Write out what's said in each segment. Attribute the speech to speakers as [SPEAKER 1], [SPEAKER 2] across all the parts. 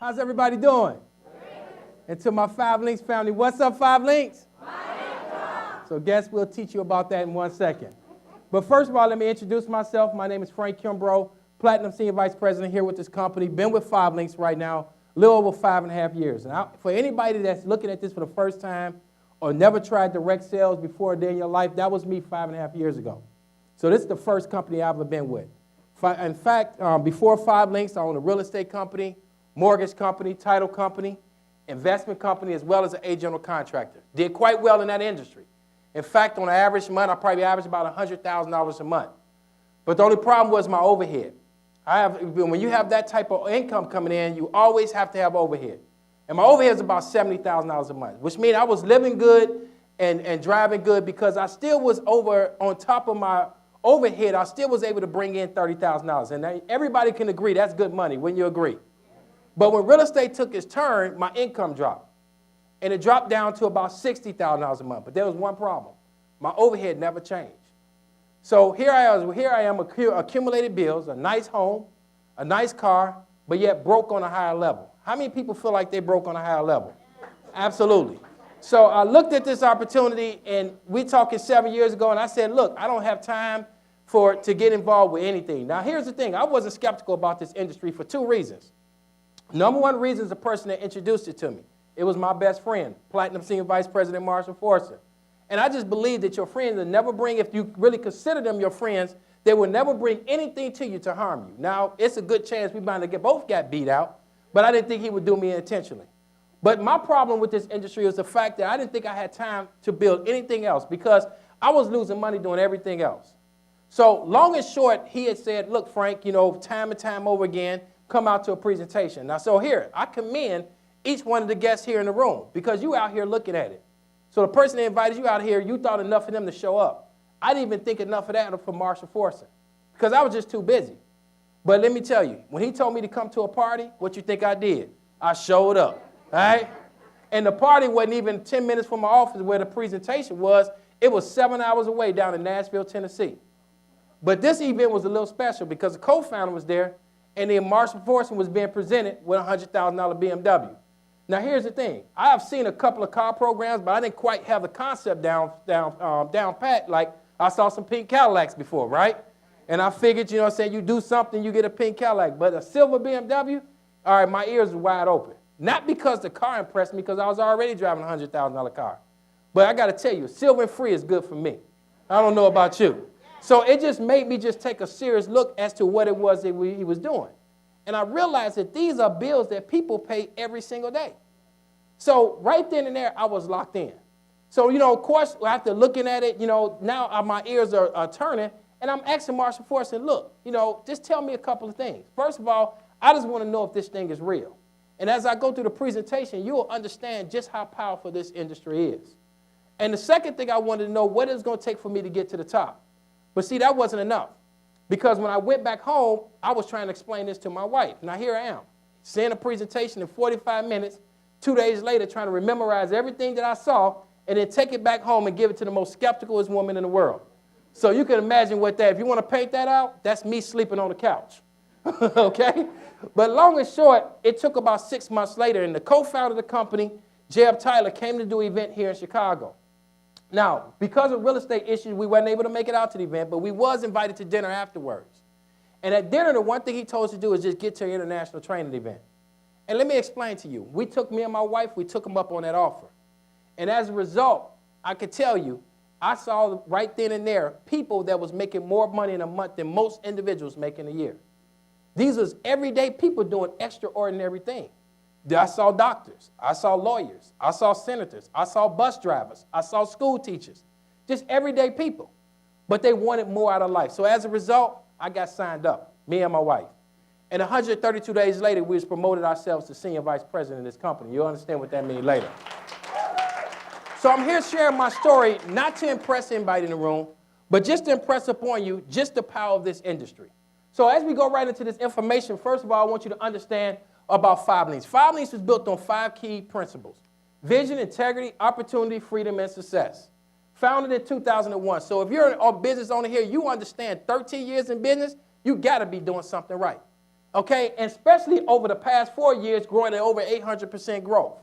[SPEAKER 1] How's everybody doing? And to my Five Links family, what's up, Five Links? So guess we'll teach you about that in 1 second. But first of all, let me introduce myself. My name is Frank Kimbrough, Platinum Senior Vice President here with this company. Been with Five Links right now, a little over 5.5 years. And for anybody that's looking at this for the first time or never tried direct sales before a day in your life, that was me 5.5 years ago. So this is the first company I've ever been with. In fact, before Five Links, I owned a real estate company, mortgage company, title company, investment company, as well as an general contractor. Did quite well in that industry. In fact, on an average month, I probably averaged about $100,000 a month. But the only problem was my overhead. When you have that type of income coming in, you always have to have overhead. And my overhead is about $70,000 a month, which means I was living good and driving good because I still was on top of my overhead. I still was able to bring in $30,000. And everybody can agree that's good money. Wouldn't you agree? But when real estate took its turn, my income dropped. And it dropped down to about $60,000 a month. But there was one problem. My overhead never changed. So here I am accumulated bills, a nice home, a nice car, but yet broke on a higher level. How many people feel like they broke on a higher level? Absolutely. So I looked at this opportunity, and we talking 7 years ago, and I said, look, I don't have time to get involved with anything. Now, here's the thing. I wasn't skeptical about this industry for 2 reasons. Number one reason is the person that introduced it to me. It was my best friend, Platinum Senior Vice President Marshall Forster. And I just believe that your friends will never bring, if you really consider them your friends, they will never bring anything to you to harm you. Now, it's a good chance we might have both got beat out, but I didn't think he would do me intentionally. But my problem with this industry is the fact that I didn't think I had time to build anything else because I was losing money doing everything else. So long and short, he had said, look, Frank, time and time over again, come out to a presentation. Now, so here, I commend each one of the guests here in the room because you out here looking at it. So the person that invited you out here, you thought enough of them to show up. I didn't even think enough of that for Marshall Forster because I was just too busy. But let me tell you, when he told me to come to a party, what you think I did? I showed up, all right? And the party wasn't even 10 minutes from my office where the presentation was. It was 7 hours away down in Nashville, Tennessee. But this event was a little special because the co-founder was there, and then Marshall Forster was being presented with a $100,000 BMW. Now, here's the thing. I have seen a couple of car programs, but I didn't quite have the concept down pat. Like, I saw some pink Cadillacs before, right? And I figured, you do something, you get a pink Cadillac. But a silver BMW, all right, my ears were wide open. Not because the car impressed me, because I was already driving a $100,000 car. But I got to tell you, silver and free is good for me. I don't know about you. So it just made me just take a serious look as to what it was that he was doing. And I realized that these are bills that people pay every single day. So right then and there, I was locked in. So, of course, after looking at it, now my ears are turning, and I'm asking Marshall Forster, look, just tell me a couple of things. First of all, I just want to know if this thing is real. And as I go through the presentation, you will understand just how powerful this industry is. And the second thing I wanted to know, what it's going to take for me to get to the top. But see, that wasn't enough. Because when I went back home, I was trying to explain this to my wife. Now, here I am, seeing a presentation in 45 minutes, 2 days later, trying to memorize everything that I saw, and then take it back home and give it to the most skepticalist woman in the world. So you can imagine if you want to paint that out, that's me sleeping on the couch, okay? But long and short, it took about 6 months later, and the co-founder of the company, Jeb Tyler, came to do an event here in Chicago. Now, because of real estate issues, we weren't able to make it out to the event, but we was invited to dinner afterwards. And at dinner, the one thing he told us to do is just get to an international training event. And let me explain to you. Me and my wife, we took him up on that offer. And as a result, I could tell you, I saw right then and there people that was making more money in a month than most individuals make in a year. These was everyday people doing extraordinary things. I saw doctors, I saw lawyers, I saw senators, I saw bus drivers, I saw school teachers, just everyday people. But they wanted more out of life. So as a result, I got signed up, me and my wife. And 132 days later, we was promoted ourselves to senior vice president of this company. You'll understand what that means later. So I'm here sharing my story, not to impress anybody in the room, but just to impress upon you just the power of this industry. So as we go right into this information, first of all, I want you to understand about Five Links. Five Links was built on 5 key principles: vision, integrity, opportunity, freedom, and success. Founded in 2001. So if you're a business owner here, you understand 13 years in business, you got to be doing something right. Okay, and especially over the past 4 years, growing at over 800% growth.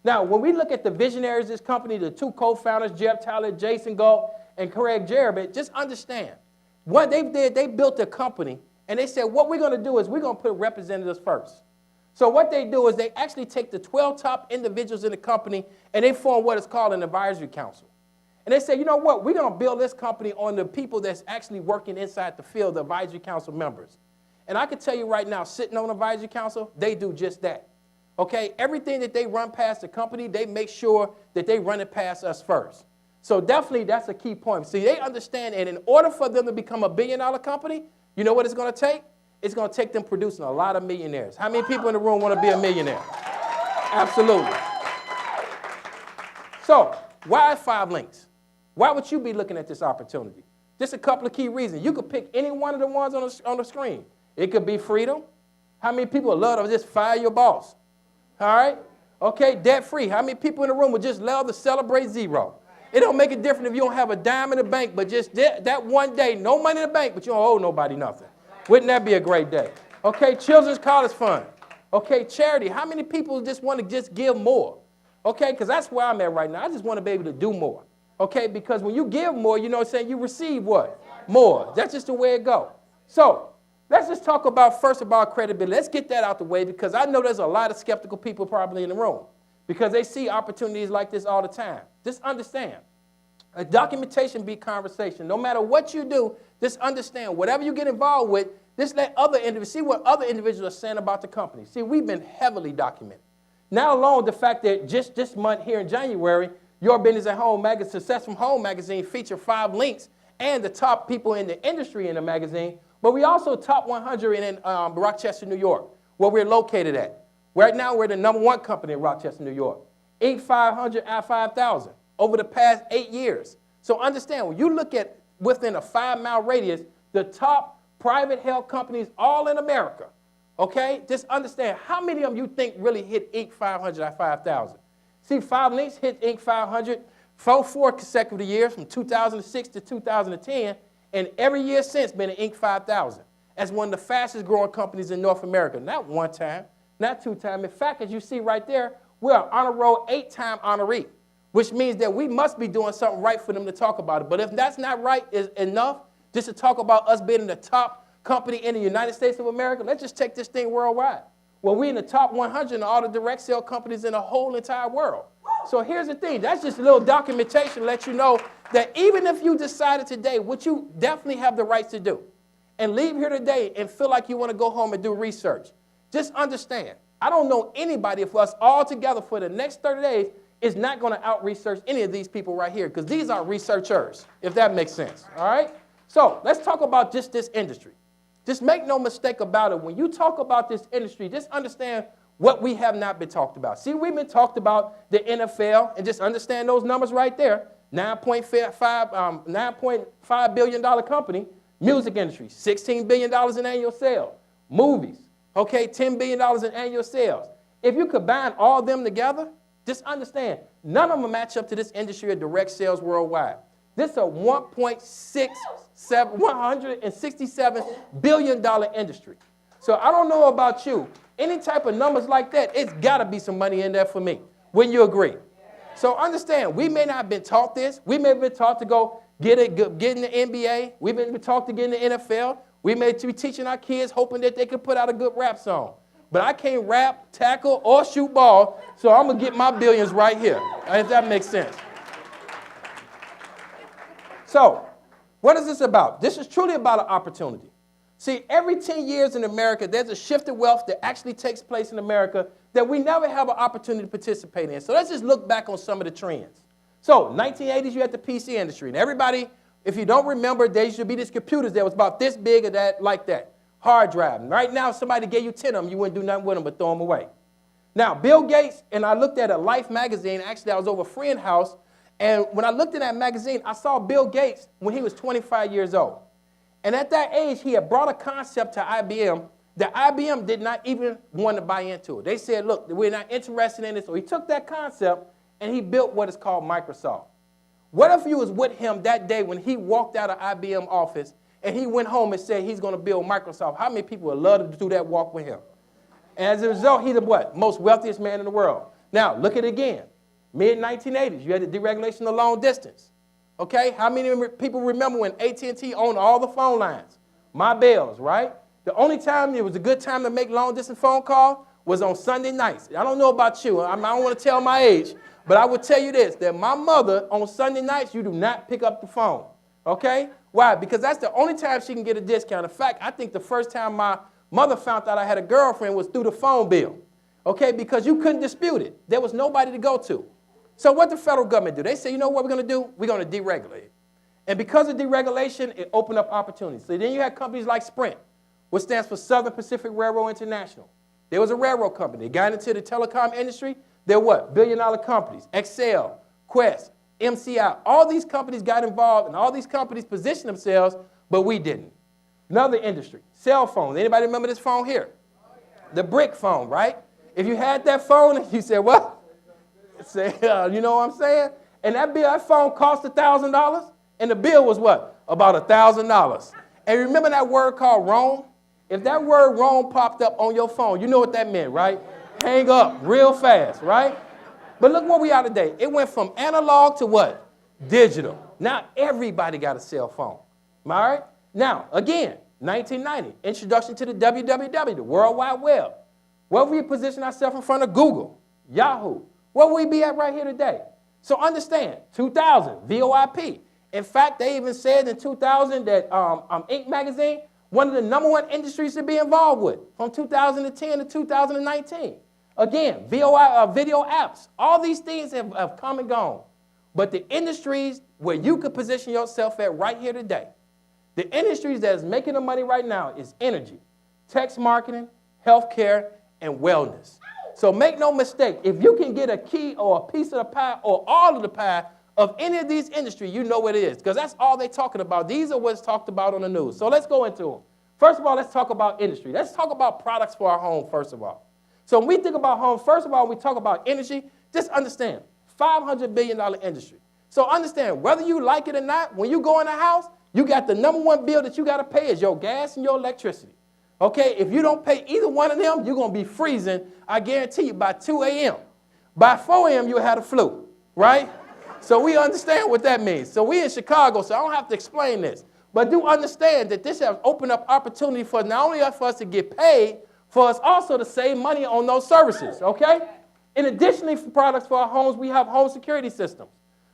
[SPEAKER 1] Now, when we look at the visionaries of this company, the two co-founders, Jeff Tyler, Jason Galt, and Craig Jarabet, just understand, what they did, they built a company, and they said, what we're going to do is we're going to put representatives first. So what they do is they actually take the 12 top individuals in the company, and they form what is called an advisory council. And they say, you know what, we're going to build this company on the people that's actually working inside the field, the advisory council members. And I can tell you right now, sitting on the advisory council, they do just that. Okay, everything that they run past the company, they make sure that they run it past us first. So definitely that's a key point. See, they understand, and in order for them to become a billion-dollar company, you know what it's going to take? It's going to take them producing a lot of millionaires. How many people in the room want to be a millionaire? Absolutely. So why 5 Links? Why would you be looking at this opportunity? Just a couple of key reasons. You could pick any one of the ones on the screen. It could be freedom. How many people would love to just fire your boss? All right? Okay, debt-free. How many people in the room would just love to celebrate zero? It don't make a difference if you don't have a dime in the bank, but just that one day, no money in the bank, but you don't owe nobody nothing. Wouldn't that be a great day? Okay, children's college fund. Okay, charity. How many people just want to just give more? Okay, because that's where I'm at right now. I just want to be able to do more. Okay, because when you give more, you know what I'm saying, you receive what? More. That's just the way it goes. So let's just talk about first about credibility. Let's get that out the way because I know there's a lot of skeptical people probably in the room because they see opportunities like this all the time. Just understand, a documentation beats conversation. No matter what you do, just understand, whatever you get involved with, just let other individuals, see what other individuals are saying about the company. See, we've been heavily documented. Not alone the fact that just this month here in January, Your Business at Home magazine, Success from Home magazine featured 5 links and the top people in the industry in the magazine, but we also top 100 in Rochester, New York, where we're located at. Right now, we're the #1 company in Rochester, New York. Inc. 500 out of 5,000 over the past 8 years. So understand, when you look at within a 5-mile radius, the top private health companies all in America, okay? Just understand, how many of them you think really hit Inc. 500 out of 5,000? See, 5 Links hit Inc. 500 for 4 consecutive years, from 2006 to 2010, and every year since been an Inc. 5000. As one of the fastest growing companies in North America. Not 1 time, not 2 times. In fact, as you see right there, we're an honor roll 8-time honoree, which means that we must be doing something right for them to talk about it. But if that's not right is enough, just to talk about us being the top company in the United States of America, let's just take this thing worldwide. Well, we're in the top 100 in all the direct sale companies in the whole entire world. So here's the thing. That's just a little documentation to let you know that even if you decided today, which you definitely have the right to do, and leave here today and feel like you want to go home and do research, just understand, I don't know anybody of us all together for the next 30 days is not going to out-research any of these people right here because these are researchers, if that makes sense, all right? So let's talk about just this industry. Just make no mistake about it. When you talk about this industry, just understand what we have not been talked about. See, we've been talked about the NFL, and just understand those numbers right there. $9.5 billion company. Music industry, $16 billion in annual sales. Movies, okay, $10 billion in annual sales. If you combine all of them together, just understand, none of them match up to this industry of direct sales worldwide. This is a $167 billion industry. So I don't know about you. Any type of numbers like that, it's got to be some money in there for me. Wouldn't you agree? So understand, we may not have been taught this. We may have been taught to go get in the NBA. We've been taught to get in the NFL. We may be teaching our kids hoping that they could put out a good rap song. But I can't rap, tackle, or shoot ball, so I'm going to get my billions right here, if that makes sense. So what is this about? This is truly about an opportunity. See, every 10 years in America, there's a shift of wealth that actually takes place in America that we never have an opportunity to participate in. So let's just look back on some of the trends. So 1980s, you had the PC industry. And everybody, if you don't remember, there used to be these computers that was about this big or that, like that. Hard drive. And right now, if somebody gave you 10 of them, you wouldn't do nothing with them but throw them away. Now, Bill Gates, and I looked at a Life magazine. Actually, I was over a friend's house. And when I looked in that magazine, I saw Bill Gates when he was 25 years old. And at that age, he had brought a concept to IBM that IBM did not even want to buy into it. They said, look, we're not interested in it. So he took that concept and he built what is called Microsoft. What if you was with him that day when he walked out of IBM office and he went home and said he's going to build Microsoft, how many people would love to do that walk with him? And as a result, he's the what? Most wealthiest man in the world. Now, look at it again. Mid-1980s, you had the deregulation of long distance. Okay? How many people remember when AT&T owned all the phone lines? My bells, right? The only time it was a good time to make long-distance phone calls was on Sunday nights. I don't know about you. I don't want to tell my age, but I will tell you this, that my mother, on Sunday nights, you do not pick up the phone. Okay? Why? Because that's the only time she can get a discount. In fact, I think the first time my mother found out I had a girlfriend was through the phone bill. Okay? Because you couldn't dispute it. There was nobody to go to. So what the federal government do? They say, you know what we're going to do? We're going to deregulate it. And because of deregulation, it opened up opportunities. So then you had companies like Sprint, which stands for Southern Pacific Railroad International. There was a railroad company. They got into the telecom industry. They're what? Billion-dollar companies. Excel, Quest, MCI. All these companies got involved, and all these companies positioned themselves, but we didn't. Another industry, cell phones. Anybody remember this phone here? The brick phone, right? If you had that phone and you said, well, you know what I'm saying? And that phone cost $1,000, and the bill was what? About $1,000. And remember that word called roam? If that word roam popped up on your phone, you know what that meant, right? Hang up real fast, right? But look where we are today. It went from analog to what? Digital. Now everybody got a cell phone. All right? Now, again, 1990, introduction to the WWW, the World Wide Web. Where we position ourselves in front of Google, Yahoo. Where will we be at right here today? So understand, 2000, VoIP. In fact, they even said in 2000 that Inc. magazine, one of the #1 industries to be involved with from 2010 to 2019. Again, video apps. All these things have come and gone. But the industries where you could position yourself at right here today, the industries that is making the money right now is energy, text marketing, healthcare, and wellness. So make no mistake, if you can get a key or a piece of the pie or all of the pie of any of these industries, you know what it is, because that's all they're talking about. These are what's talked about on the news. So let's go into them. First of all, let's talk about industry. Let's talk about products for our home, first of all. So when we think about home, first of all, we talk about energy, just understand, $500 billion industry. So understand, whether you like it or not, when you go in a house, you got the #1 bill that you got to pay is your gas and your electricity. Okay, if you don't pay either one of them, you're going to be freezing, I guarantee you, by 2 a.m. By 4 a.m., you'll have the flu, right? So we understand what that means. So we in Chicago, so I don't have to explain this. But do understand that this has opened up opportunity for not only for us to get paid, for us also to save money on those services, okay? In addition to products for our homes, we have home security systems,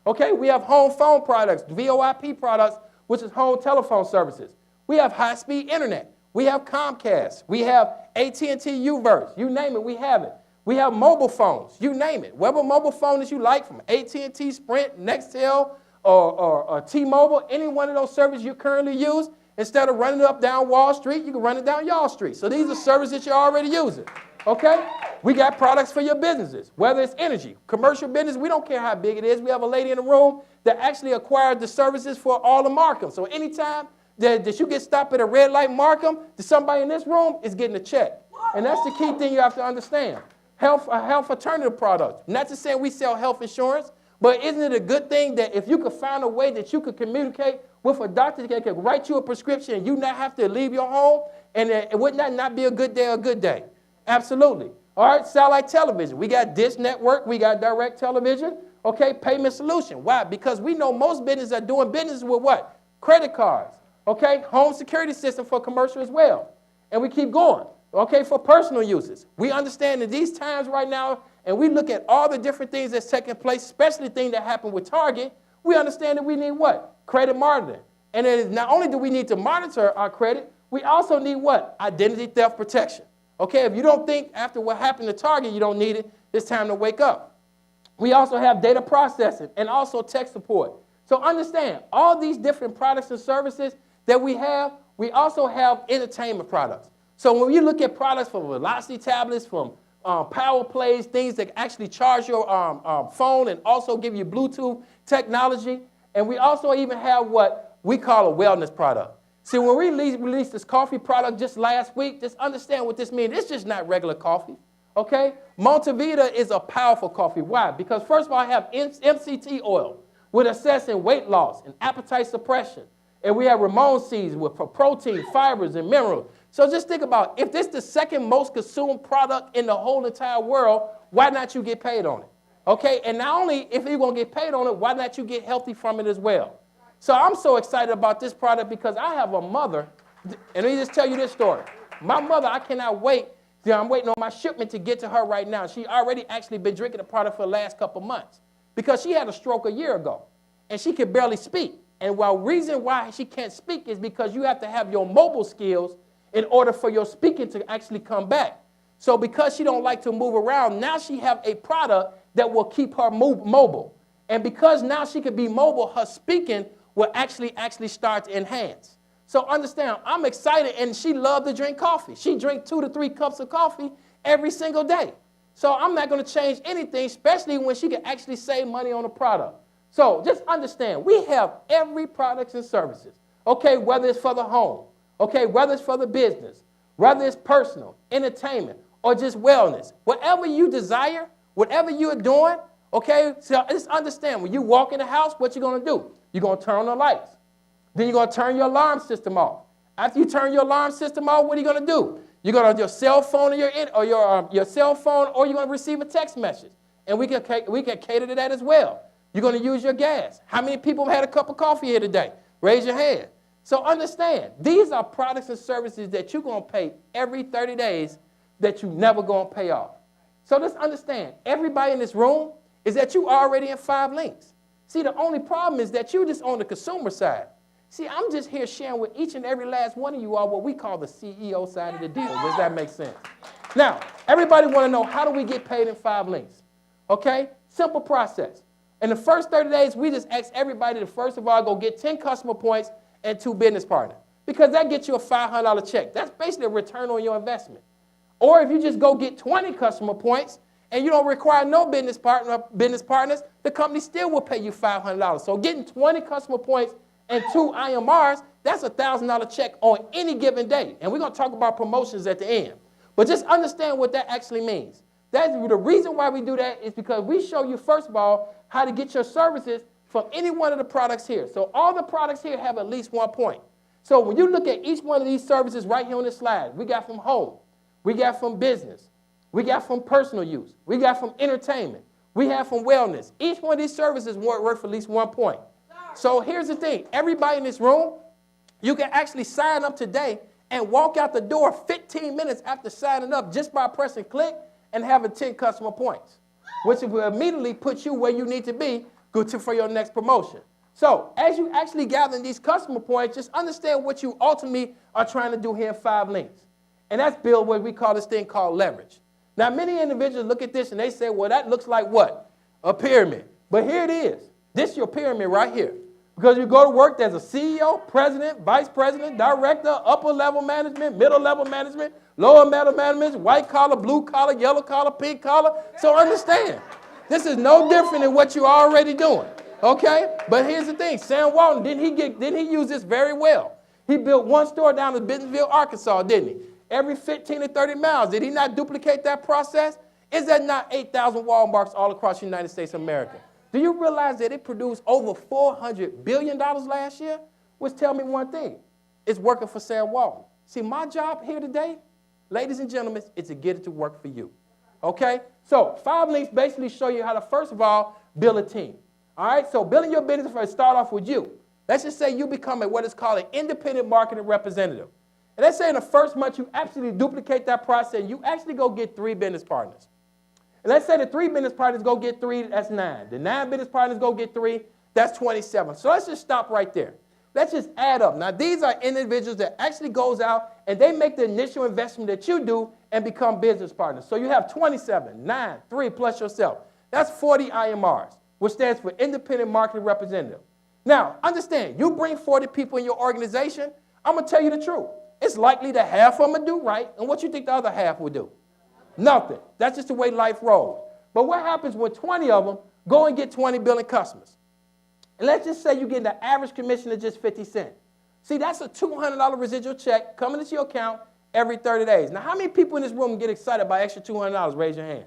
[SPEAKER 1] okay? We have home phone products, VoIP products, which is home telephone services. We have high-speed internet. We have Comcast. We have AT&T U-verse. You name it, we have it. We have mobile phones. You name it. Whatever mobile phone that you like, from AT&T, Sprint, Nextel, or T-Mobile, any one of those services you currently use, instead of running it up down Wall Street, you can run it down Y'all Street. So these are services you're already using. Okay? We got products for your businesses, whether it's energy, commercial business, we don't care how big it is. We have a lady in the room that actually acquired the services for all of Markham. So anytime that you get stopped at a red light Markham, somebody in this room is getting a check. And that's the key thing you have to understand. Health alternative products. Not to say we sell health insurance, but isn't it a good thing that if you could find a way that you could communicate with a doctor that can write you a prescription and you not have to leave your home, and it would not be a good day or a good day? Absolutely. All right, satellite television. We got Dish Network. We got direct television. Okay, payment solution. Why? Because we know most businesses are doing business with what? Credit cards. Okay, home security system for commercial as well. And we keep going. Okay, for personal uses. We understand in these times right now, and we look at all the different things that's taking place, especially things that happen with Target, we understand that we need what? Credit monitoring. And it is not only do we need to monitor our credit, we also need what? Identity theft protection. Okay, if you don't think after what happened to Target you don't need it, it's time to wake up. We also have data processing and also tech support. So understand, all these different products and services that we also have entertainment products. So when you look at products from Velocity tablets, from Power Plays, things that actually charge your phone and also give you Bluetooth technology, and we also even have what we call a wellness product. See, when we released this coffee product just last week, just understand what this means. It's just not regular coffee, okay? Montevita is a powerful coffee. Why? Because first of all, I have MCT oil with assessing weight loss and appetite suppression. And we have Ramon seeds for protein, fibers, and minerals. So just think about, if this is the second most consumed product in the whole entire world, why not you get paid on it? Okay, and not only if you're going to get paid on it, why not you get healthy from it as well? So I'm so excited about this product because I have a mother, and let me just tell you this story. My mother, I cannot wait. I'm waiting on my shipment to get to her right now. She already actually been drinking the product for the last couple months because she had a stroke a year ago, and she could barely speak. And the reason why she can't speak is because you have to have your mobile skills in order for your speaking to actually come back. So because she don't like to move around, now she have a product that will keep her mobile. And because now she can be mobile, her speaking will actually start to enhance. So understand, I'm excited, and she loved to drink coffee. She drank 2 to 3 cups of coffee every single day. So I'm not going to change anything, especially when she can actually save money on the product. So just understand, we have every products and services, okay, whether it's for the home, okay, whether it's for the business, whether it's personal, entertainment, or just wellness. Whatever you desire, whatever you're doing, okay, so just understand, when you walk in the house, what you're going to do? You're going to turn on the lights. Then you're going to turn your alarm system off. After you turn your alarm system off, what are you going to do? You're going to your cell phone or your cell phone, or you're going to receive a text message. And we can cater to that as well. You're going to use your gas. How many people have had a cup of coffee here today? Raise your hand. So understand, these are products and services that you're going to pay every 30 days that you're never going to pay off. So just understand, everybody in this room is that you already in 5 links. See, the only problem is that you're just on the consumer side. See, I'm just here sharing with each and every last one of you all what we call the CEO side of the deal. Does that make sense? Now, everybody want to know, how do we get paid in 5 links? Okay? Simple process. In the first 30 days, we just ask everybody to, first of all, go get 10 customer points and 2 business partners, because that gets you a $500 check. That's basically a return on your investment. Or if you just go get 20 customer points and you don't require no business partners, the company still will pay you $500. So getting 20 customer points and 2 IMRs, that's a $1,000 check on any given day. And we're going to talk about promotions at the end. But just understand what that actually means. That's the reason why we do that is because we show you, first of all, how to get your services from any one of the products here. So all the products here have at least 1 point. So when you look at each one of these services right here on this slide, we got from home, we got from business, we got from personal use, we got from entertainment, we have from wellness. Each one of these services worth at least 1 point. So here's the thing. Everybody in this room, you can actually sign up today and walk out the door 15 minutes after signing up just by pressing click and having 10 customer points, which will immediately put you where you need to be for your next promotion. So as you actually gather these customer points, just understand what you ultimately are trying to do here in 5 links. And that's build what we call this thing called leverage. Now, many individuals look at this and they say, well, that looks like what? A pyramid. But here it is. This is your pyramid right here. Because you go to work as a CEO, president, vice president, director, upper level management, middle level management, lower level management, white collar, blue collar, yellow collar, pink collar. So understand, this is no different than what you're already doing. Okay? But here's the thing. Sam Walton, didn't he use this very well? He built 1 store down in Bentonville, Arkansas, didn't he? Every 15 to 30 miles. Did he not duplicate that process? Is that not 8,000 Walmarts all across the United States of America? Do you realize that it produced over $400 billion last year? Which tell me one thing. It's working for Sam Walton. See, my job here today, ladies and gentlemen, is to get it to work for you. Okay? So 5 links basically show you how to, first of all, build a team. All right? So building your business, first, start off with you. Let's just say you become what is called an independent marketing representative. And let's say in the first month you actually duplicate that process. You actually go get 3 business partners. And let's say the 3 business partners go get 3, that's 9. The 9 business partners go get 3, that's 27. So let's just stop right there. Let's just add up. Now, these are individuals that actually goes out and they make the initial investment that you do and become business partners. So you have 27, 9, 3 plus yourself. That's 40 IMRs, which stands for Independent Marketing Representative. Now, understand, you bring 40 people in your organization, I'm going to tell you the truth. It's likely that half of them will do right, and what you think the other half will do? Nothing. That's just the way life rolls. But what happens when 20 of them go and get 20 billion customers? And let's just say you get the average commission of just 50 cents. See, that's a $200 residual check coming into your account every 30 days. Now, how many people in this room get excited by extra $200? Raise your hand.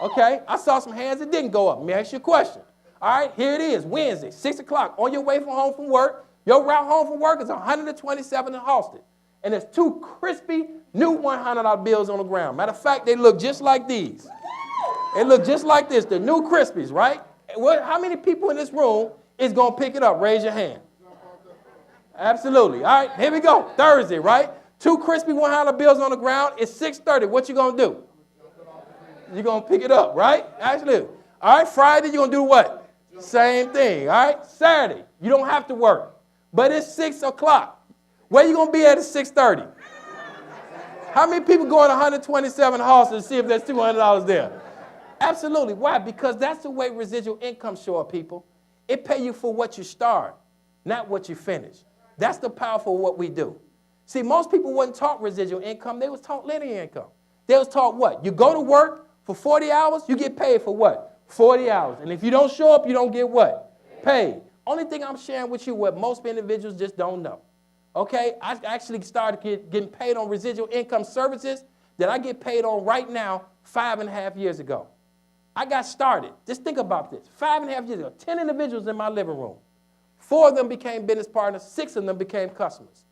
[SPEAKER 1] Okay, I saw some hands that didn't go up. Let me ask you a question. All right, here it is, Wednesday, 6 o'clock, on your way from home from work. Your route home from work is 127 in Halsted. And there's 2 crispy new $100 bills on the ground. Matter of fact, they look just like these. They look just like this, the new Crispies, right? How many people in this room is going to pick it up? Raise your hand. Absolutely. All right, here we go. Thursday, right? 2 crispy $100 bills on the ground. It's 6:30. What you going to do? You're going to pick it up, right? Absolutely. All right, Friday, you're going to do what? Same thing, all right? Saturday, you don't have to work. But it's 6 o'clock. Where you going to be at 6:30? How many people go on 127 Halsted to see if there's $200 there? Absolutely. Why? Because that's the way residual income show up, people. It pay you for what you start, not what you finish. That's the power of what we do. See, most people wasn't taught residual income. They was taught linear income. They was taught what? You go to work for 40 hours, you get paid for what? 40 hours. And if you don't show up, you don't get what? Paid. Only thing I'm sharing with you what most individuals just don't know. Okay? I actually started getting paid on residual income services that I get paid on right now 5.5 years ago. I got started. Just think about this. 5.5 years ago, 10 individuals in my living room. 4 of them became business partners. 6 of them became customers.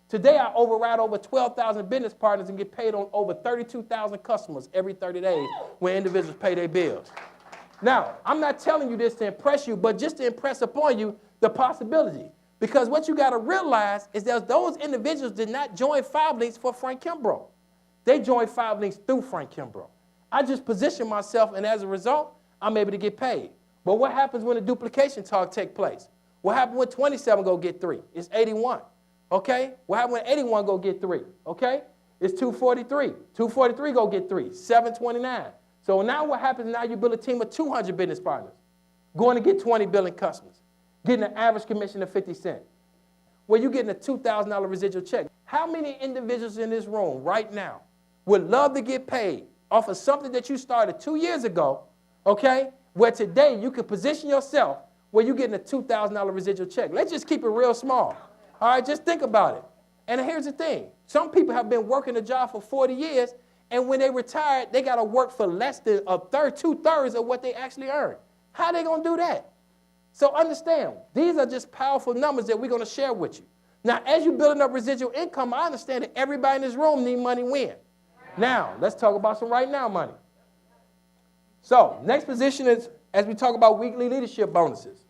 [SPEAKER 1] Today, I override over 12,000 business partners and get paid on over 32,000 customers every 30 days when individuals pay their bills. Now, I'm not telling you this to impress you, but just to impress upon you the possibility. Because what you got to realize is that those individuals did not join Five Links for Frank Kimbrough. They joined Five Links through Frank Kimbrough. I just position myself, and as a result, I'm able to get paid. But what happens when the duplication talk take place? What happens when 27 go get 3? It's 81. Okay? What happens when 81 go get 3? Okay? It's 243. 243 go get 3. 729. So now what happens now you build a team of 200 business partners going to get 20 billing customers, getting an average commission of 50 cents. Well, you're getting a $2,000 residual check. How many individuals in this room right now would love to get paid off of something that you started 2 years ago, okay, where today you could position yourself where you're getting a $2,000 residual check? Let's just keep it real small. All right, just think about it. And here's the thing. Some people have been working a job for 40 years, and when they retired, they got to work for less than a third, 2/3 of what they actually earn. How are they going to do that? So understand, these are just powerful numbers that we're going to share with you. Now, as you're building up residual income, I understand that everybody in this room needs money when. Now, let's talk about some right now money. So, next position is, as we talk about weekly leadership bonuses.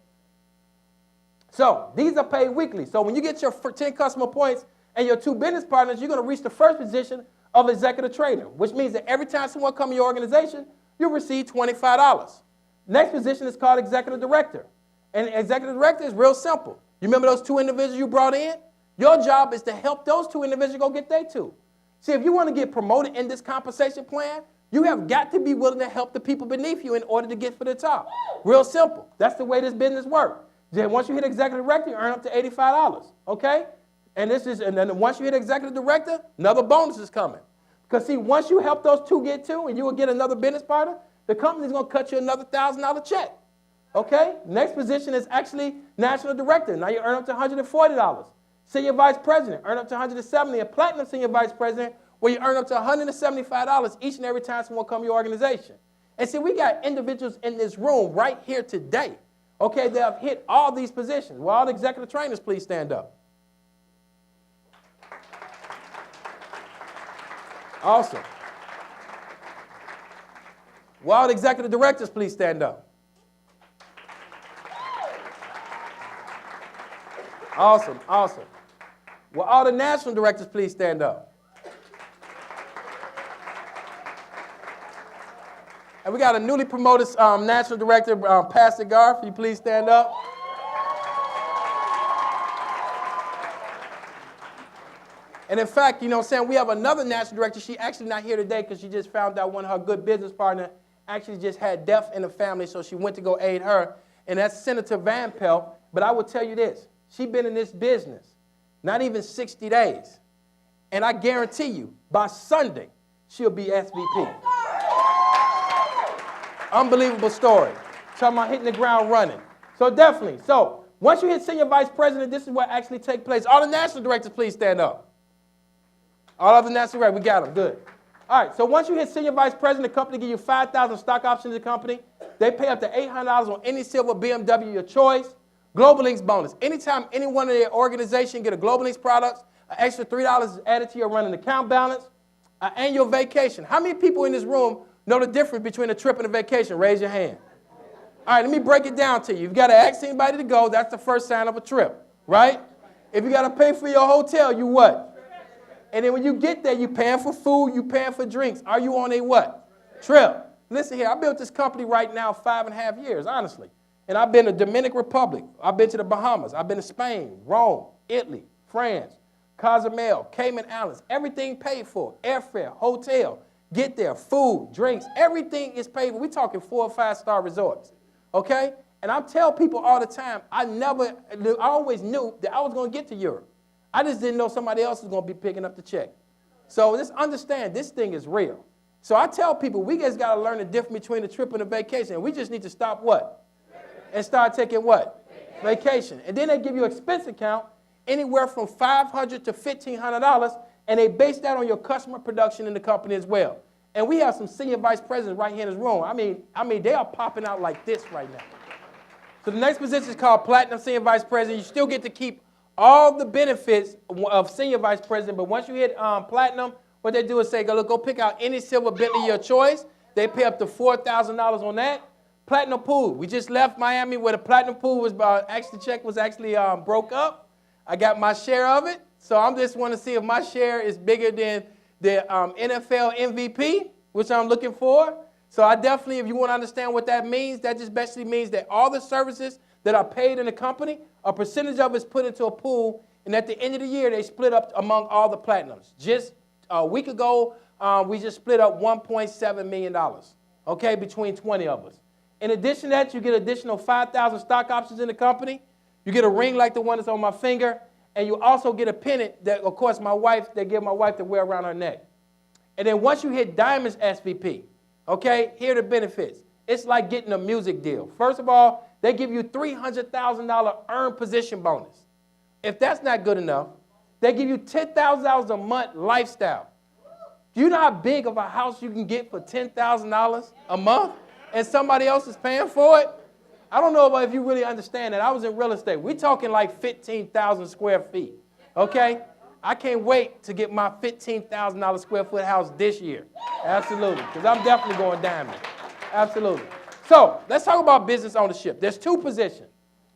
[SPEAKER 1] So, these are paid weekly. So, when you get your 10 customer points and your 2 business partners, you're going to reach the first position of executive trader, which means that every time someone comes to your organization, you receive $25. Next position is called executive director. And executive director is real simple. You remember those 2 individuals you brought in? Your job is to help those 2 individuals go get their 2. See, if you want to get promoted in this compensation plan, you have got to be willing to help the people beneath you in order to get for the top. Real simple. That's the way this business works. Then once you hit executive director, you earn up to $85, okay? And then once you hit executive director, another bonus is coming. Because see, once you help those 2 get 2 and you will get another business partner, the company's going to cut you another $1,000 check, okay? Next position is actually national director. Now you earn up to $140. Senior vice president, earn up to $170. And platinum senior vice president, where you earn up to $175 each and every time someone comes to your organization. And see, we got individuals in this room right here today, okay, that have hit all these positions. Will all the executive trainers please stand up? Awesome. Will all the executive directors please stand up? Awesome, awesome. Will all the national directors please stand up? And we got a newly promoted national director, Pastor Garth. Will you please stand up? And in fact, you know what I'm saying, we have another national director. She's actually not here today because she just found out one of her good business partners actually just had death in the family, so she went to go aid her. And that's Senator Van Pelt. But I will tell you this. She's been in this business not even 60 days. And I guarantee you, by Sunday, she'll be SVP. Unbelievable story. Talking about hitting the ground running. So definitely. So once you hit senior vice president, this is what actually takes place. All the national directors, please stand up. All of the national directors, we got them. Good. All right, so once you hit senior vice president, the company give you 5,000 stock options in the company. They pay up to $800 on any silver BMW of your choice. Global Links bonus. Anytime any one of their organization get a Global Links products, an extra $3 is added to your running account balance, an annual vacation. How many people in this room know the difference between a trip and a vacation? Raise your hand. All right, let me break it down to you. You've got to ask anybody to go. That's the first sign of a trip, right? If you got to pay for your hotel, you what? And then when you get there, you paying for food, you paying for drinks. Are you on a what? Trip. Listen here, I built this company right now 5.5 years, honestly. And I've been to Dominican Republic. I've been to the Bahamas. I've been to Spain, Rome, Italy, France, Cozumel, Cayman Islands. Everything paid for. Airfare, hotel, get there, food, drinks. Everything is paid for. We're talking 4- or 5-star resorts, okay? And I tell people all the time, I always knew that I was going to get to Europe. I just didn't know somebody else was going to be picking up the check. So just understand, this thing is real. So I tell people, we just got to learn the difference between a trip and a vacation. We just need to stop what? And start taking what? Vacation. And then they give you an expense account anywhere from $500 to $1,500, and they base that on your customer production in the company as well. And we have some senior vice presidents right here in this room. I mean, they are popping out like this right now. So the next position is called Platinum Senior Vice President. You still get to keep all the benefits of Senior Vice President, but once you hit Platinum, what they do is say, go pick out any silver Bentley of your choice. They pay up to $4,000 on that. Platinum Pool. We just left Miami where the Platinum Pool was actually check was actually broke up. I got my share of it, so I'm just want to see if my share is bigger than the NFL MVP, which I'm looking for. So I definitely, if you want to understand what that means, that just basically means that all the services that are paid in the company, a percentage of it is put into a pool, and at the end of the year, they split up among all the platinums. Just a week ago, we just split up $1.7 million, okay, between 20 of us. In addition to that, you get additional 5,000 stock options in the company. You get a ring like the one that's on my finger, and you also get a pennant that, of course, they give my wife to wear around her neck. And then once you hit Diamonds SVP, okay, here are the benefits. It's like getting a music deal. First of all, they give you $300,000 earned position bonus. If that's not good enough, they give you $10,000 a month lifestyle. Do you know how big of a house you can get for $10,000 a month and somebody else is paying for it? I don't know if you really understand that. I was in real estate. We're talking like 15,000 square feet, okay? I can't wait to get my $15,000 square foot house this year. Absolutely, because I'm definitely going diamond. Absolutely. So let's talk about business ownership. There's two positions.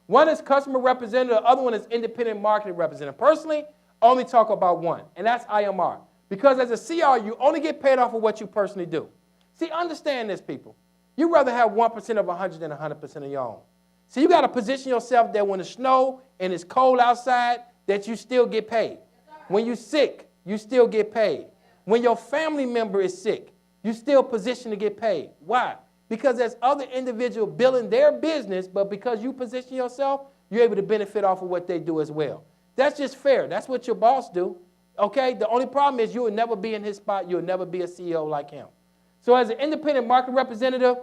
[SPEAKER 1] One is customer representative. The other one is independent marketing representative. Personally, I only talk about one, and that's IMR. Because as a CR, you only get paid off of what you personally do. See, understand this, people. You'd rather have 1% of 100 than 100% of your own. So you got to position yourself that when it's snow and it's cold outside, that you still get paid. When you're sick, you still get paid. When your family member is sick, you still position to get paid. Why? Because there's other individuals building their business, but because you position yourself, you're able to benefit off of what they do as well. That's just fair. That's what your boss do. Okay? The only problem is you will never be in his spot. You'll never be a CEO like him. So as an independent market representative,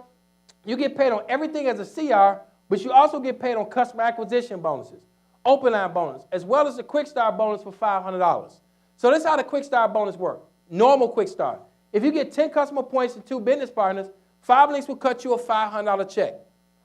[SPEAKER 1] you get paid on everything as a CR, but you also get paid on customer acquisition bonuses, open line bonus, as well as the Quick Start bonus for $500. So this is how the Quick Start bonus works. Normal Quick Start. If you get 10 customer points and 2 business partners, 5 Links will cut you a $500 check.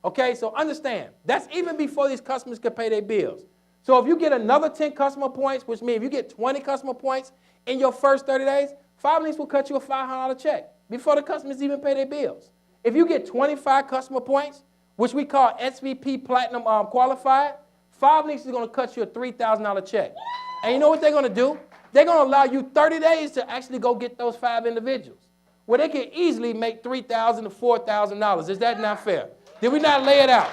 [SPEAKER 1] Okay, so understand, that's even before these customers can pay their bills. So if you get another 10 customer points, which means if you get 20 customer points in your first 30 days, 5 Links will cut you a $500 check before the customers even pay their bills. If you get 25 customer points, which we call SVP Platinum Qualified, 5 Links is going to cut you a $3,000 check. And you know what they're going to do? They're going to allow you 30 days to actually go get those 5 individuals, where they can easily make $3,000 to $4,000. Is that not fair? Did we not lay it out?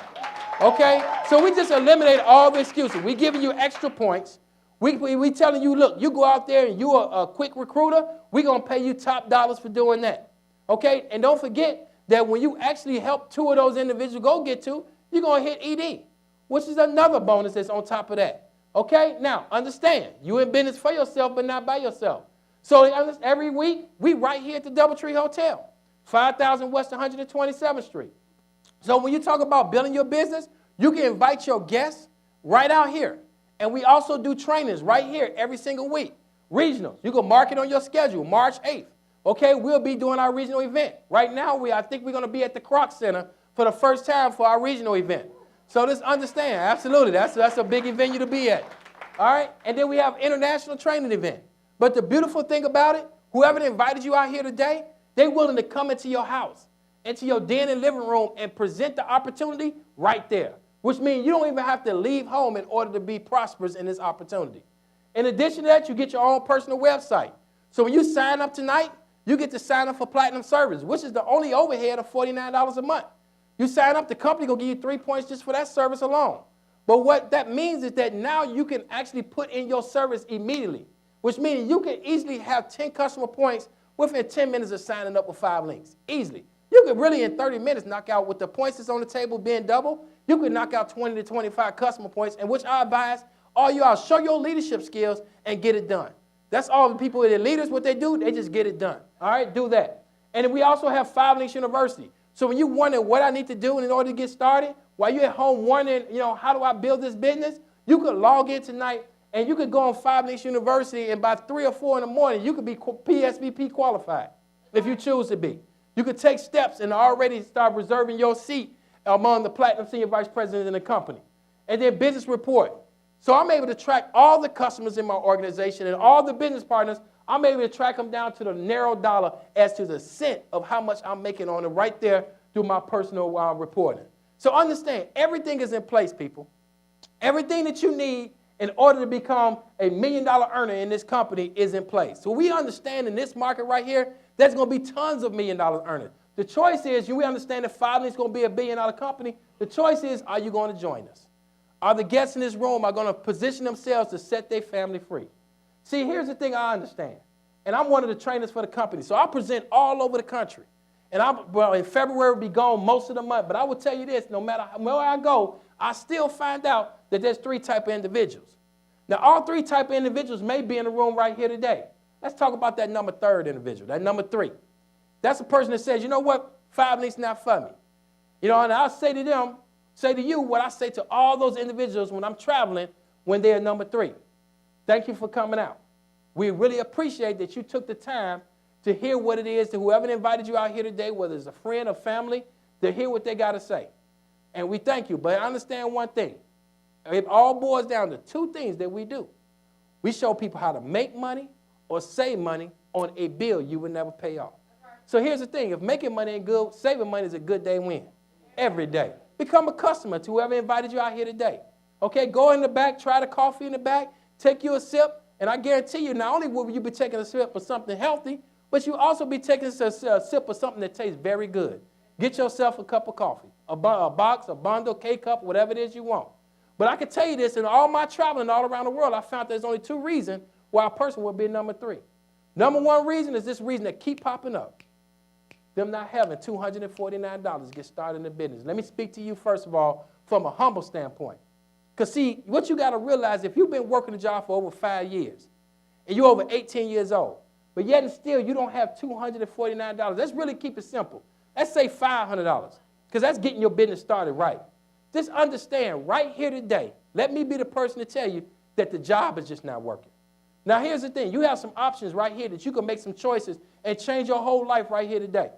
[SPEAKER 1] Okay? So we just eliminate all the excuses. We're giving you extra points. We telling you, look, you go out there and you're a quick recruiter, we're going to pay you top dollars for doing that. Okay? And don't forget that when you actually help 2 of those individuals go get to, you're going to hit ED, which is another bonus that's on top of that. Okay? Now, understand, you in business for yourself, but not by yourself. So every week, we right here at the DoubleTree Hotel, 5000 West 127th Street. So when you talk about building your business, you can invite your guests right out here. And we also do trainings right here every single week. Regionals. You can mark it on your schedule, March 8th. Okay, we'll be doing our regional event. Right now, I think we're going to be at the Kroc Center for the first time for our regional event. So just understand, absolutely, that's a big venue to be at. All right? And then we have international training event. But the beautiful thing about it, whoever invited you out here today, they're willing to come into your house, into your den and living room, and present the opportunity right there, which means you don't even have to leave home in order to be prosperous in this opportunity. In addition to that, you get your own personal website. So when you sign up tonight, you get to sign up for Platinum Service, which is the only overhead of $49 a month. You sign up, the company will give you 3 points just for that service alone. But what that means is that now you can actually put in your service immediately, which means you can easily have 10 customer points within 10 minutes of signing up with 5 links. Easily. You could really, in 30 minutes, knock out, with the points that's on the table being double, you could knock out 20 to 25 customer points, in which I advise all you all show your leadership skills and get it done. That's all the people that are leaders, what they do, they just get it done. All right, do that. And then we also have 5 Links University. So when you're wondering what I need to do in order to get started, while you're at home wondering, how do I build this business, you could log in tonight and you could go on 5 Links University, and by 3 or 4 in the morning, you could be PSVP qualified if you choose to be. You could take steps and already start reserving your seat among the Platinum Senior Vice President in the company. And then business report. So I'm able to track all the customers in my organization and all the business partners. I'm able to track them down to the narrow dollar as to the cent of how much I'm making on it right there through my personal reporting. So understand, everything is in place, people. Everything that you need in order to become a $1 million earner in this company is in place. So we understand in this market right here, there's going to be tons of $1 million earners. The choice is, we understand that 5 Links is going to be a $1 billion company. The choice is, are you going to join us? Are the guests in this room are going to position themselves to set their family free? See, here's the thing I understand. And I'm one of the trainers for the company. So I present all over the country. And in February, we'll be gone most of the month. But I will tell you this, no matter where I go, I still find out that there's 3 types of individuals. Now, all 3 types of individuals may be in the room right here today. Let's talk about that number 3rd individual, that number 3. That's a person that says, you know what, 5 Links not for me. And I'll say to them, say to you what I say to all those individuals when I'm traveling when they're number 3. Thank you for coming out. We really appreciate that you took the time to hear what it is to whoever invited you out here today, whether it's a friend or family, to hear what they got to say. And we thank you. But understand one thing. It all boils down to 2 things that we do. We show people how to make money or save money on a bill you would never pay off. So here's the thing. If making money ain't good, saving money is a good day win. Every day. Become a customer to whoever invited you out here today. Okay, go in the back, try the coffee in the back, take you a sip, and I guarantee you, not only will you be taking a sip of something healthy, but you also be taking a sip of something that tastes very good. Get yourself a cup of coffee, a box, a bundle, K-cup, whatever it is you want. But I can tell you this, in all my traveling all around the world, I found there's only 2 reasons why a person would be number 3. Number 1 reason is this reason that keep popping up. Them not having $249 to get started in the business. Let me speak to you, first of all, from a humble standpoint. Because, see, what you got to realize, if you've been working a job for over 5 years, and you're over 18 years old, but yet and still you don't have $249, let's really keep it simple. Let's say $500, because that's getting your business started right. Just understand, right here today, let me be the person to tell you that the job is just not working. Now, here's the thing. You have some options right here that you can make some choices and change your whole life right here today.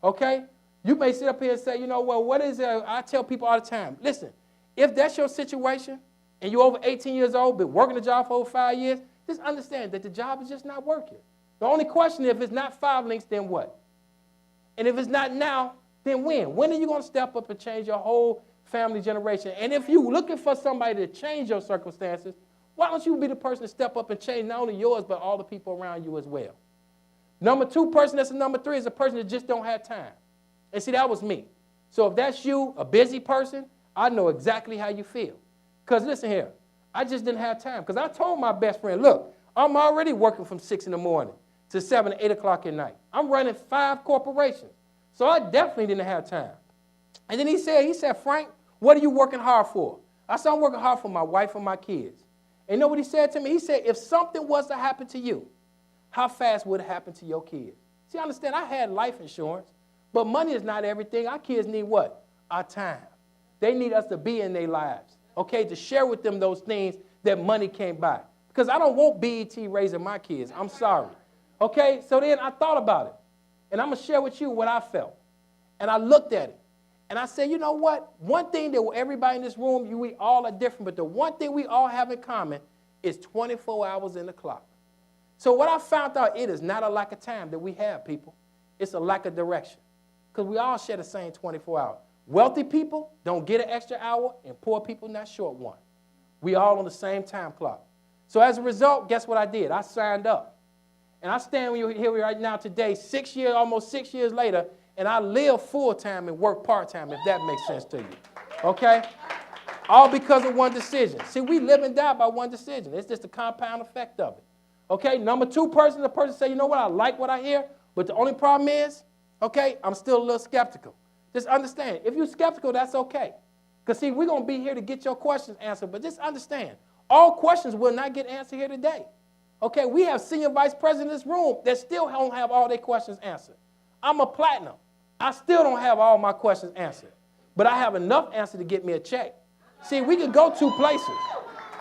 [SPEAKER 1] Okay? You may sit up here and say, what is it? I tell people all the time, listen, if that's your situation and you're over 18 years old, been working a job for over 5 years, just understand that the job is just not working. The only question is, if it's not 5 Links, then what? And if it's not now, then when? When are you going to step up and change your whole family generation? And if you're looking for somebody to change your circumstances, why don't you be the person to step up and change not only yours, but all the people around you as well? Number 2 person that's a number 3 is a person that just don't have time. And see, that was me. So if that's you, a busy person, I know exactly how you feel. Because listen here, I just didn't have time. Because I told my best friend, look, I'm already working from 6 in the morning to 7, 8 o'clock at night. I'm running 5 corporations. So I definitely didn't have time. And then he said, Frank, what are you working hard for? I said, I'm working hard for my wife and my kids. And you know what he said to me? He said, if something was to happen to you, how fast would it happen to your kids? See, understand, I had life insurance, but money is not everything. Our kids need what? Our time. They need us to be in their lives, okay, to share with them those things that money can't buy. Because I don't want BET raising my kids. I'm sorry. Okay, so then I thought about it. And I'm going to share with you what I felt. And I looked at it. And I said, you know what? One thing that everybody in this room, we all are different, but the one thing we all have in common is 24 hours in the clock. So what I found out, it is not a lack of time that we have, people. It's a lack of direction. Because we all share the same 24 hours. Wealthy people don't get an extra hour, and poor people not short one. We all on the same time clock. So as a result, guess what I did? I signed up. And I stand here right now today, almost 6 years later, and I live full-time and work part-time, if that makes sense to you. Okay? All because of one decision. See, we live and die by one decision. It's just a compound effect of it. Okay? Number two person, the person say, you know what, I like what I hear, but the only problem is, okay, I'm still a little skeptical. Just understand, if you're skeptical, that's okay. Because, see, we're going to be here to get your questions answered, but just understand, all questions will not get answered here today. Okay, we have senior vice presidents in this room that still don't have all their questions answered. I'm a platinum. I still don't have all my questions answered, but I have enough answer to get me a check. See, we can go two places.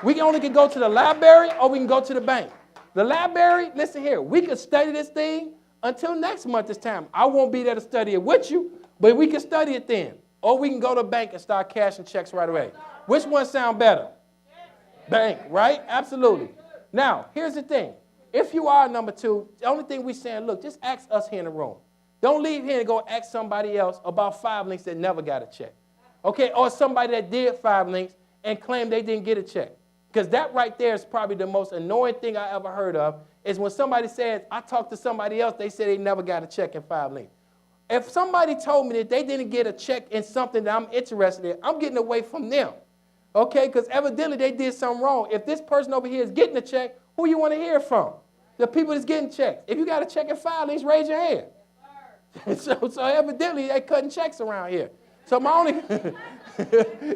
[SPEAKER 1] We only can go to the library or we can go to the bank. The library, listen here, we can study this thing until next month this time. I won't be there to study it with you, but we can study it then. Or we can go to the bank and start cashing checks right away. Which one sound better? Bank, right? Absolutely. Now, here's the thing. If you are number two, the only thing we're saying, look, just ask us here in the room. Don't leave here and go ask somebody else about 5 links that never got a check. Okay, or somebody that did 5 links and claimed they didn't get a check. Because that right there is probably the most annoying thing I ever heard of, is when somebody says, I talked to somebody else, they said they never got a check in 5 links. If somebody told me that they didn't get a check in something that I'm interested in, I'm getting away from them. Okay, because evidently they did something wrong. If this person over here is getting a check, who you want to hear from? The people that's getting checks. If you got a check in 5 links, raise your hand. So evidently they're cutting checks around here. So my only,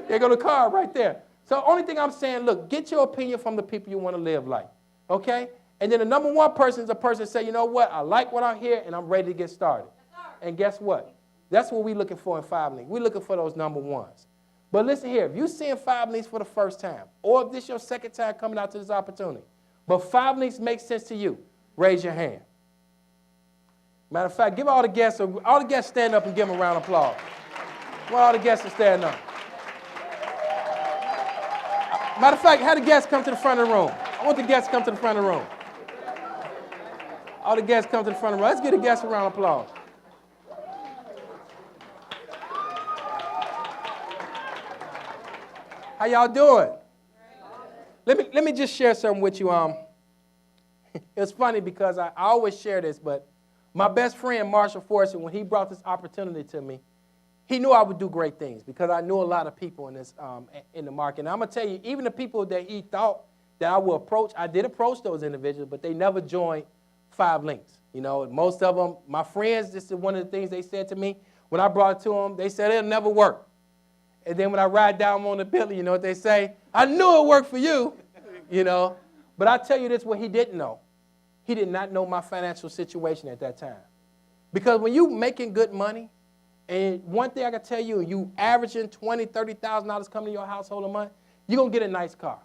[SPEAKER 1] there go the card right there. So only thing I'm saying, look, get your opinion from the people you want to live like, okay? And then the number one person is a person that say, you know what, I like what I hear and I'm ready to get started. And guess what? That's what we're looking for in 5 links. We're looking for those number ones. But listen here, if you're seeing 5 links for the first time, or if this is your second time coming out to this opportunity, but 5 links make sense to you, raise your hand. Matter of fact, give all the guests stand up and give them a round of applause. I want all the guests to stand up. Matter of fact, have the guests come to the front of the room. I want the guests to come to the front of the room. All the guests come to the front of the room. Let's give the guests a round of applause. How y'all doing? Let me just share something with you. It's funny because I always share this, but my best friend, Marshall Forrester, when he brought this opportunity to me, he knew I would do great things because I knew a lot of people in this in the market. And I'm going to tell you, even the people that he thought that I would approach, I did approach those individuals, but they never joined 5 links. You know, most of them, my friends, this is one of the things they said to me. When I brought it to them, they said it'll never work. And then when I ride down on the Bentley, you know what they say? I knew it worked for you, you know. But I tell you this, what he didn't know. He did not know my financial situation at that time. Because when you making good money, and one thing I can tell you, you averaging $20,000, $30,000 coming to your household a month, you're going to get a nice car.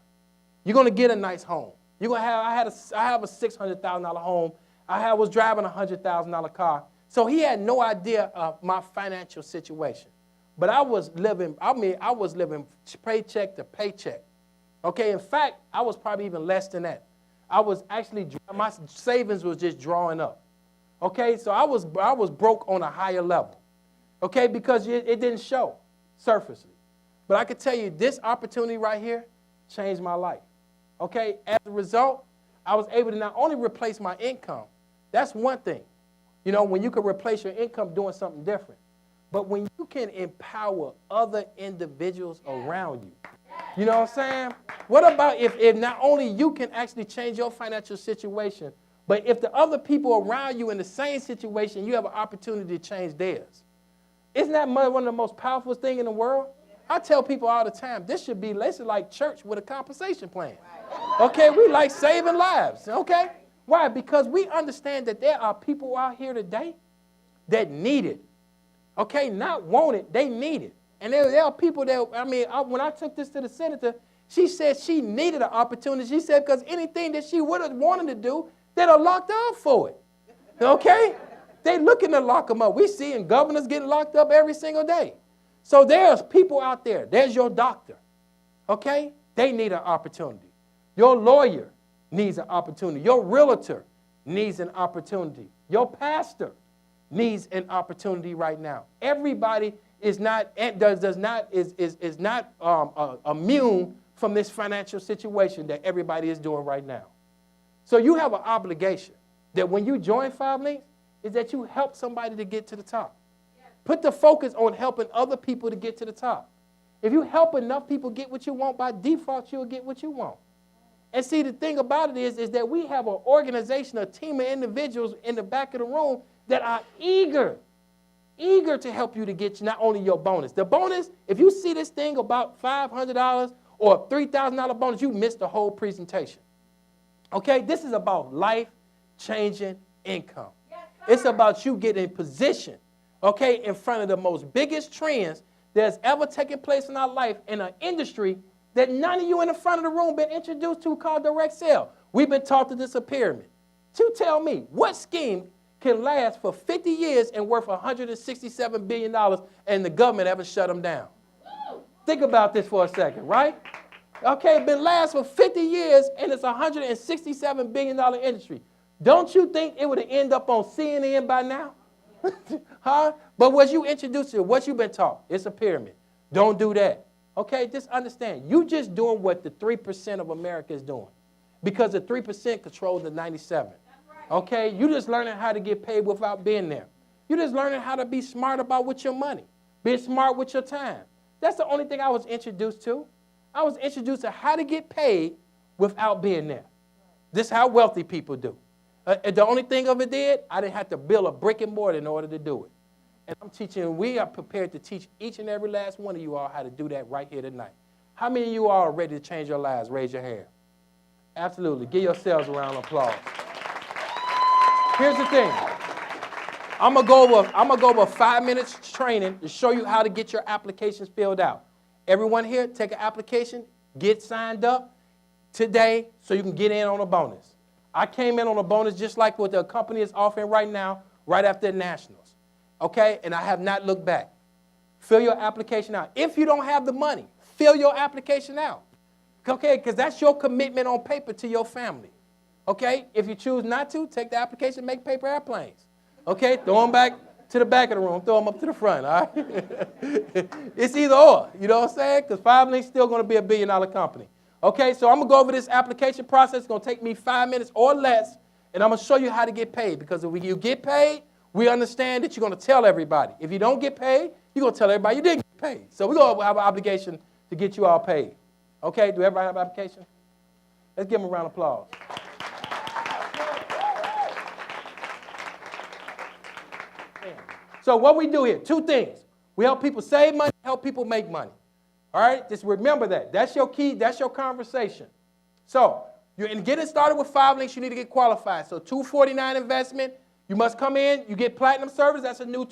[SPEAKER 1] You're going to get a nice home. You're going to have, I have a $600,000 home. I was driving a $100,000 car. So he had no idea of my financial situation. But I was living paycheck to paycheck. Okay, in fact, I was probably even less than that. I was actually, my savings was just drawing up. Okay, so I was broke on a higher level. Okay, because it didn't show surfacely. But I could tell you this opportunity right here changed my life. Okay, as a result, I was able to not only replace my income, that's one thing. You know, when you can replace your income doing something different. But when you can empower other individuals around you, you know what I'm saying? What about if not only you can actually change your financial situation, but if the other people around you in the same situation, you have an opportunity to change theirs? Isn't that one of the most powerful things in the world? I tell people all the time, this should be like church with a compensation plan. Okay, we like saving lives, okay? Why? Because we understand that there are people out here today that need it. Okay, not want it, they need it. And there are people that, when I took this to the senator, she said she needed an opportunity. She said because anything that she would have wanted to do, they'd have locked up for it. Okay? They looking to lock them up. We seeing governors getting locked up every single day. So there's people out there. There's your doctor, okay? They need an opportunity. Your lawyer needs an opportunity. Your realtor needs an opportunity. Your pastor needs an opportunity right now. Everybody is not immune from this financial situation that everybody is doing right now. So you have an obligation that when you join 5 Links, is that you help somebody to get to the top. Put the focus on helping other people to get to the top. If you help enough people get what you want, by default, you'll get what you want. And see, the thing about it is that we have an organization, a team of individuals in the back of the room that are eager to help you to get not only your bonus. The bonus, if you see this thing about $500 or a $3,000 bonus, you missed the whole presentation. Okay? This is about life-changing income. Yes, it's about you getting in position, okay, in front of the most biggest trends that's ever taken place in our life in an industry that none of you in the front of the room been introduced to called direct sale. We've been taught that it's a pyramid. You tell me, what scheme can last for 50 years and worth $167 billion and the government haven't shut them down? Think about this for a second, right? Okay, it been last for 50 years and it's a $167 billion industry. Don't you think it would have ended up on CNN by now? Huh? But what you introduced to, what you've been taught, it's a pyramid. Don't do that. Okay, just understand. You just doing what the 3% of America is doing. Because the 3% controls the 97. Okay, you just learning how to get paid without being there. You just learning how to be smart about with your money. Being smart with your time. That's the only thing I was introduced to. I was introduced to how to get paid without being there. This is how wealthy people do. The only thing of it did, I didn't have to build a brick and mortar in order to do it. And I'm teaching, we are prepared to teach each and every last one of you all how to do that right here tonight. How many of you all are ready to change your lives? Raise your hand. Absolutely. Give yourselves a round of applause. Here's the thing. I'm going to go over 5 minutes training to show you how to get your applications filled out. Everyone here, take an application, get signed up today so you can get in on a bonus. I came in on a bonus just like what the company is offering right now, right after the Nationals. Okay? And I have not looked back. Fill your application out. If you don't have the money, fill your application out. Okay? Because that's your commitment on paper to your family. Okay? If you choose not to, take the application, make paper airplanes. Okay? Throw them back to the back of the room. Throw them up to the front. All right? It's either or. You know what I'm saying? Because 5 Links still going to be $1 billion company. Okay? So I'm going to go over this application process. It's going to take me 5 minutes or less. And I'm going to show you how to get paid. Because if you get paid, we understand that you're going to tell everybody. If you don't get paid, you're going to tell everybody you didn't get paid. So we're going to have an obligation to get you all paid. Okay? Do everybody have an application? Let's give them a round of applause. So what we do here, 2 things. We help people save money, help people make money. All right? Just remember that. That's your key. That's your conversation. So you're in getting started with 5 Links, you need to get qualified. So $249 investment. You must come in. You get platinum service. That's a new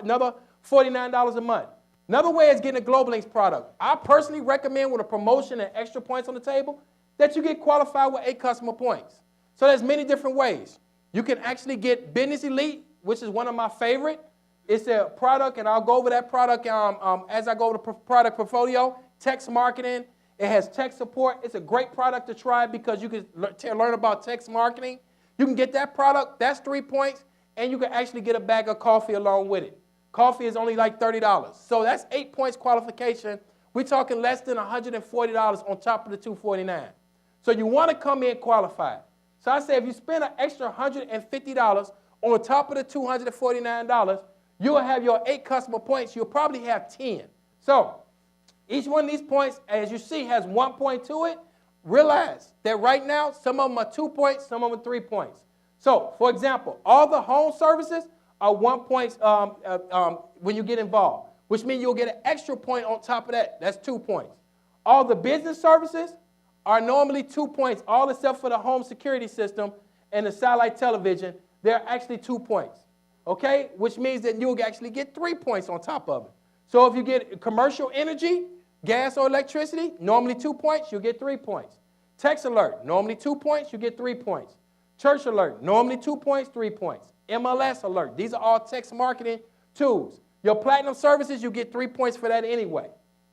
[SPEAKER 1] another $49 a month. Another way is getting a Global Links product. I personally recommend with a promotion and extra points on the table that you get qualified with 8 customer points. So there's many different ways. You can actually get Business Elite, which is one of my favorite. It's a product, and I'll go over that product as I go over the product portfolio. Text marketing. It has tech support. It's a great product to try because you can learn about text marketing. You can get that product. That's 3 points, and you can actually get a bag of coffee along with it. Coffee is only like $30. So that's 8 points qualification. We're talking less than $140 on top of the $249. So you want to come in qualified. So I say if you spend an extra $150 on top of the $249, you'll have your 8 customer points. You'll probably have 10. So each one of these points, as you see, has 1 point to it. Realize that right now, some of them are 2 points, some of them are 3 points. So, for example, all the home services are 1 point when you get involved, which means you'll get an extra point on top of that. That's 2 points. All the business services are normally 2 points, all except for the home security system and the satellite television. They're actually 2 points, okay? Which means that you'll actually get 3 points on top of it. So if you get commercial energy, gas or electricity, normally 2 points, you'll get 3 points. Text alert, normally 2 points, you get 3 points. Church alert, normally 2 points, 3 points. MLS alert, these are all text marketing tools. Your platinum services, you get 3 points for that anyway.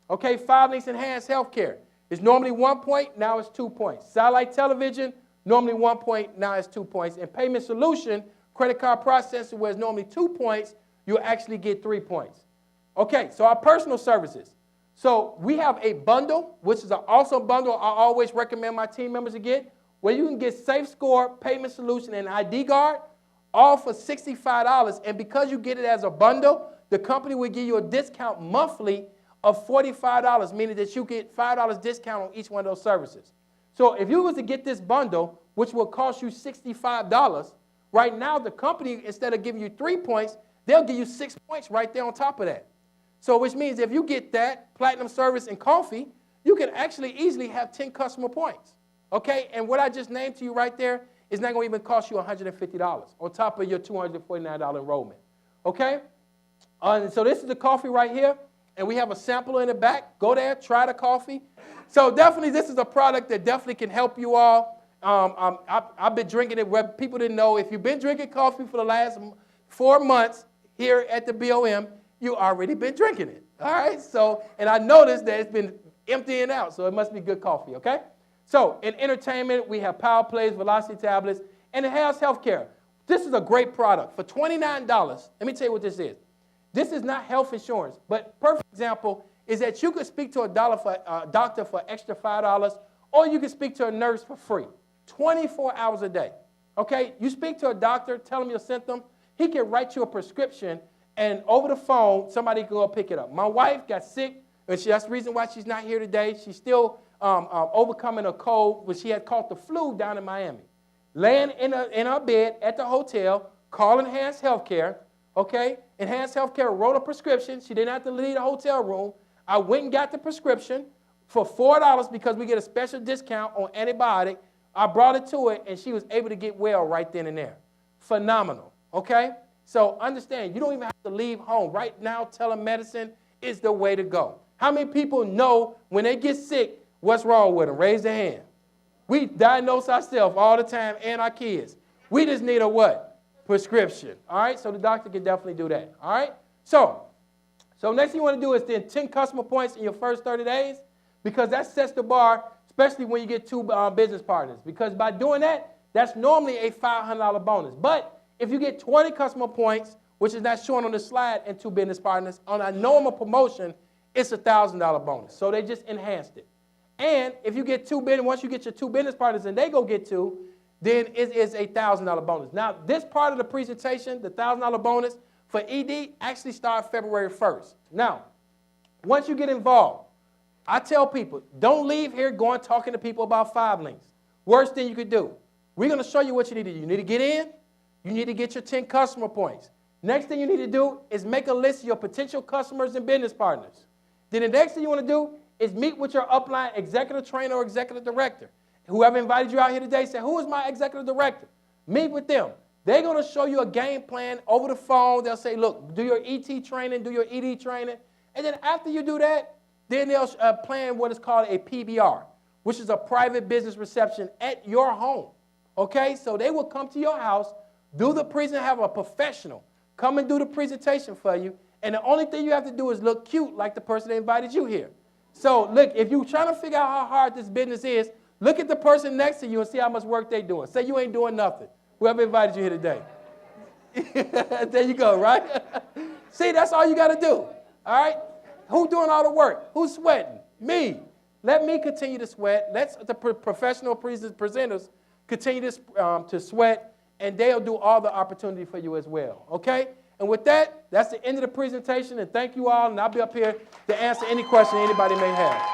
[SPEAKER 1] Okay, 5 Links Enhanced Healthcare. It's normally 1 point, now it's 2 points. Satellite television, normally 1 point, now it's 2 points. And payment solution, credit card processing, where it's normally 2 points, you actually get 3 points. Okay, so our personal services. So we have a bundle, which is an awesome bundle I always recommend my team members to get, where you can get SafeScore, payment solution, and ID Guard, all for $65. And because you get it as a bundle, the company will give you a discount monthly of $45, meaning that you get $5 discount on each one of those services. So if you was to get this bundle, which will cost you $65, right now the company, instead of giving you 3 points, they'll give you 6 points right there on top of that. So which means if you get that platinum service and coffee, you can actually easily have 10 customer points. Okay, and what I just named to you right there is not going to even cost you $150 on top of your $249 enrollment. Okay, so this is the coffee right here, and we have a sample in the back. Go there, try the coffee. So definitely this is a product that definitely can help you all. I've been drinking it where people didn't know. If you've been drinking coffee for the last 4 months here at the BOM, you already been drinking it. All right, so, and I noticed that it's been emptying out, so it must be good coffee, okay? So in entertainment, we have Power Plays, Velocity tablets, and Enhanced Healthcare. This is a great product. For $29, let me tell you what this is. This is not health insurance, but perfect example is that you could speak to a doctor for extra $5, or you can speak to a nurse for free, 24 hours a day. Okay, you speak to a doctor, tell him your symptom, he can write you a prescription, and over the phone, somebody can go pick it up. My wife got sick, and that's the reason why she's not here today. She's still overcoming a cold, but she had caught the flu down in Miami. Laying in her bed at the hotel, calling Enhanced Healthcare, okay? Enhanced Healthcare wrote a prescription. She didn't have to leave the hotel room. I went and got the prescription for $4 because we get a special discount on antibiotic. I brought it to her, and she was able to get well right then and there. Phenomenal, okay? So understand, you don't even have to leave home. Right now, telemedicine is the way to go. How many people know when they get sick, what's wrong with them? Raise their hand. We diagnose ourselves all the time and our kids. We just need a what? Prescription. All right? So the doctor can definitely do that. All right? So next thing you want to do is then 10 customer points in your first 30 days because that sets the bar, especially when you get 2 business partners. Because by doing that, that's normally a $500 bonus. But if you get 20 customer points, which is not shown on the slide, and 2 business partners, on a normal promotion, it's a $1,000 bonus. So they just enhanced it. And if you get 2 business, once you get your 2 business partners and they go get 2, then it is a $1,000 bonus. Now, this part of the presentation, the $1,000 bonus for ED, actually starts February 1st. Now, once you get involved, I tell people, don't leave here going talking to people about 5 Links. Worst thing you could do. We're going to show you what you need to do. You need to get in. You need to get your 10 customer points. Next thing you need to do is make a list of your potential customers and business partners. Then the next thing you want to do is meet with your upline executive trainer or executive director. Whoever invited you out here today, say, who is my executive director? Meet with them. They're going to show you a game plan over the phone. They'll say, look, do your ET training, do your ED training. And then after you do that, then they'll plan what is called a PBR, which is a private business reception at your home. Okay? So they will come to your house, do the presentation, have a professional come and do the presentation for you. And the only thing you have to do is look cute like the person that invited you here. So look, if you're trying to figure out how hard this business is, look at the person next to you and see how much work they're doing. Say you ain't doing nothing. Whoever invited you here today. There you go, right? See, that's all you got to do. All right? Who's doing all the work? Who's sweating? Me. Let me continue to sweat. Let the professional presenters continue to sweat, and they'll do all the opportunity for you as well. Okay? And with that, that's the end of the presentation, and thank you all, and I'll be up here to answer any question anybody may have.